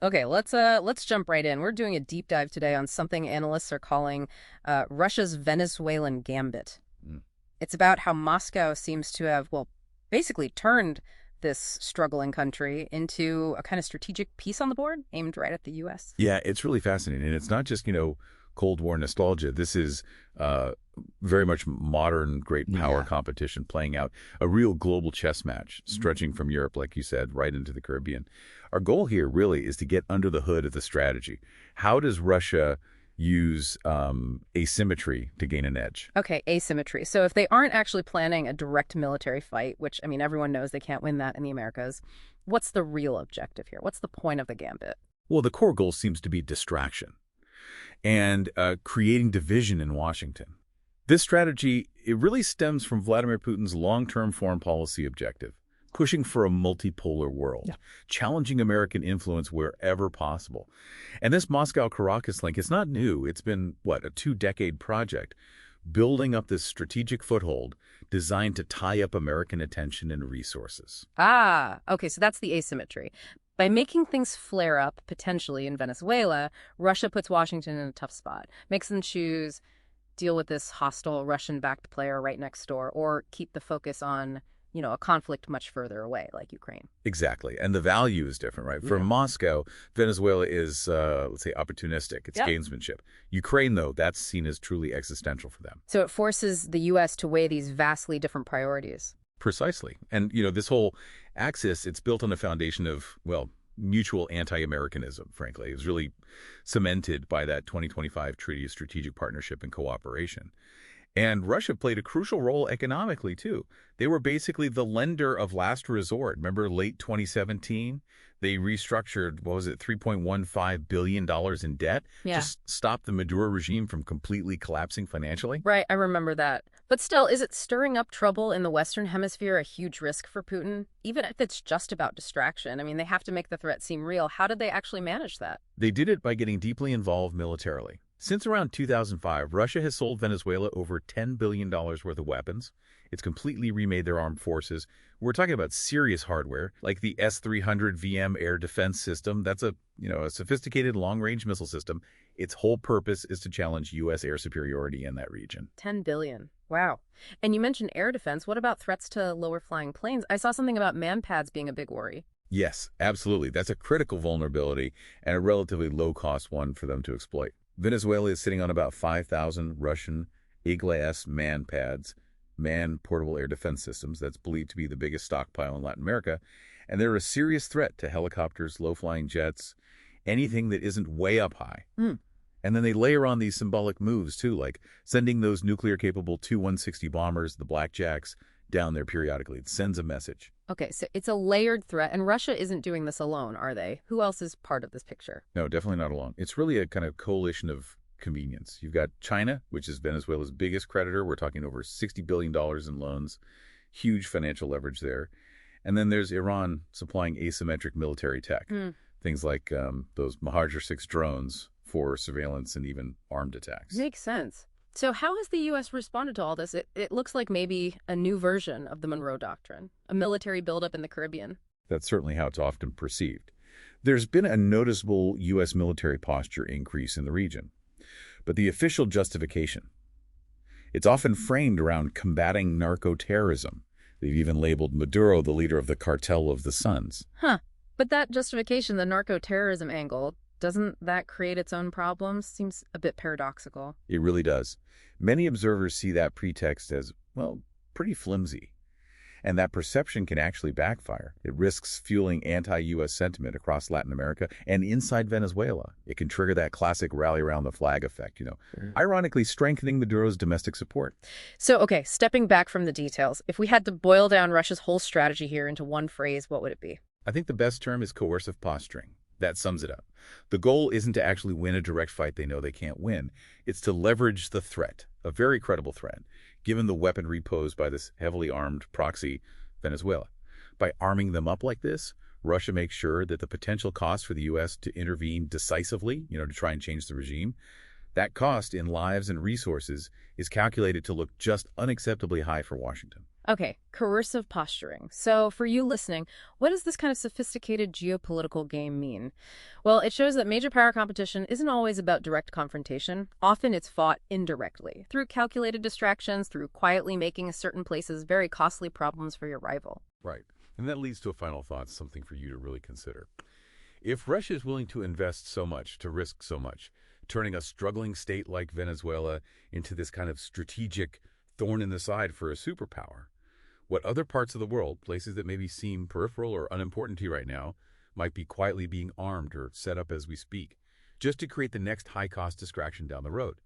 Okay, let's jump right in. We're doing a deep dive today on something analysts are calling Russia's Venezuelan gambit. Mm. It's about how Moscow seems to have, well, basically turned this struggling country into a kind of strategic piece on the board aimed right at the U.S. Yeah, it's really fascinating. And it's not just, Cold War nostalgia. This is very much modern great power Yeah. competition playing out, a real global chess match stretching from Europe, like you said, right into the Caribbean. Our goal here really is to get under the hood of the strategy. How does Russia use asymmetry to gain an edge? Okay, asymmetry. So if they aren't actually planning a direct military fight, which, I mean, everyone knows they can't win that in the Americas, what's the real objective here? What's the point of the gambit? Well, the core goal seems to be distraction and creating division in Washington. This strategy, it really stems from Vladimir Putin's long-term foreign policy objective, pushing for a multipolar world, Yeah. challenging American influence wherever possible. And this Moscow-Caracas link, it's not new. It's been, what, a 2-decade project, building up this strategic foothold designed to tie up American attention and resources. Ah, okay, so that's the asymmetry. By making things flare up, potentially in Venezuela, Russia puts Washington in a tough spot, makes them choose deal with this hostile Russian-backed player right next door, or keep the focus on, a conflict much further away, like Ukraine. Exactly. And the value is different, right? For Yeah. Moscow, Venezuela is, let's say, opportunistic. It's Yep. gamesmanship. Ukraine, though, that's seen as truly existential for them. So it forces the U.S. to weigh these vastly different priorities. Precisely. And, this whole axis, it's built on a foundation of, well, mutual anti-Americanism, frankly. It was really cemented by that 2025 Treaty of Strategic Partnership and Cooperation. And Russia played a crucial role economically, too. They were basically the lender of last resort. Remember late 2017? They restructured, what was it, $3.15 billion in debt? Yeah. Just stopped the Maduro regime from completely collapsing financially? Right, I remember that. But still, is it stirring up trouble in the Western Hemisphere a huge risk for Putin? Even if it's just about distraction. I mean, they have to make the threat seem real. How did they actually manage that? They did it by getting deeply involved militarily. Since around 2005, Russia has sold Venezuela over $10 billion worth of weapons. It's completely remade their armed forces. We're talking about serious hardware, like the S-300 VM air defense system. That's a sophisticated long-range missile system. Its whole purpose is to challenge U.S. air superiority in that region. 10 billion. Wow. And you mentioned air defense. What about threats to lower flying planes? I saw something about man-pads being a big worry. Yes, absolutely. That's a critical vulnerability and a relatively low-cost one for them to exploit. Venezuela is sitting on about 5,000 Russian Eagle-S man-pads, man-portable air defense systems. That's believed to be the biggest stockpile in Latin America. And they're a serious threat to helicopters, low-flying jets, anything that isn't way up high. Mm. And then they layer on these symbolic moves, too, like sending those nuclear-capable Tu-160 bombers, the Blackjacks, down there periodically. It sends a message. Okay, so it's a layered threat, and Russia isn't doing this alone, are they? Who else is part of this picture? No, definitely not alone. It's really a kind of coalition of convenience. You've got China, which is Venezuela's biggest creditor. We're talking over $60 billion in loans, huge financial leverage there. And then there's Iran supplying asymmetric military tech, things like those Mahajer-6 drones for surveillance and even armed attacks. Makes sense. So how has the U.S. responded to all this? It looks like maybe a new version of the Monroe Doctrine, a military buildup in the Caribbean. That's certainly how it's often perceived. There's been a noticeable U.S. military posture increase in the region. But the official justification, it's often framed around combating narco-terrorism. They've even labeled Maduro the leader of the cartel of the Suns. Huh. But that justification, the narco-terrorism angle, doesn't that create its own problems? Seems a bit paradoxical. It really does. Many observers see that pretext as, well, pretty flimsy. And that perception can actually backfire. It risks fueling anti-U.S. sentiment across Latin America and inside Venezuela. It can trigger that classic rally around the flag effect, ironically strengthening Maduro's domestic support. So, okay, stepping back from the details, if we had to boil down Russia's whole strategy here into one phrase, what would it be? I think the best term is coercive posturing. That sums it up. The goal isn't to actually win a direct fight they know they can't win. It's to leverage the threat, a very credible threat, given the weaponry posed by this heavily armed proxy, Venezuela. By arming them up like this, Russia makes sure that the potential cost for the U.S. to intervene decisively, to try and change the regime, that cost in lives and resources is calculated to look just unacceptably high for Washington. Okay, coercive posturing. So, for you listening, what does this kind of sophisticated geopolitical game mean? Well, it shows that major power competition isn't always about direct confrontation. Often it's fought indirectly, through calculated distractions, through quietly making certain places very costly problems for your rival. Right. And that leads to a final thought, something for you to really consider. If Russia is willing to invest so much, to risk so much, turning a struggling state like Venezuela into this kind of strategic thorn in the side for a superpower, what other parts of the world, places that maybe seem peripheral or unimportant to you right now, might be quietly being armed or set up as we speak, just to create the next high-cost distraction down the road?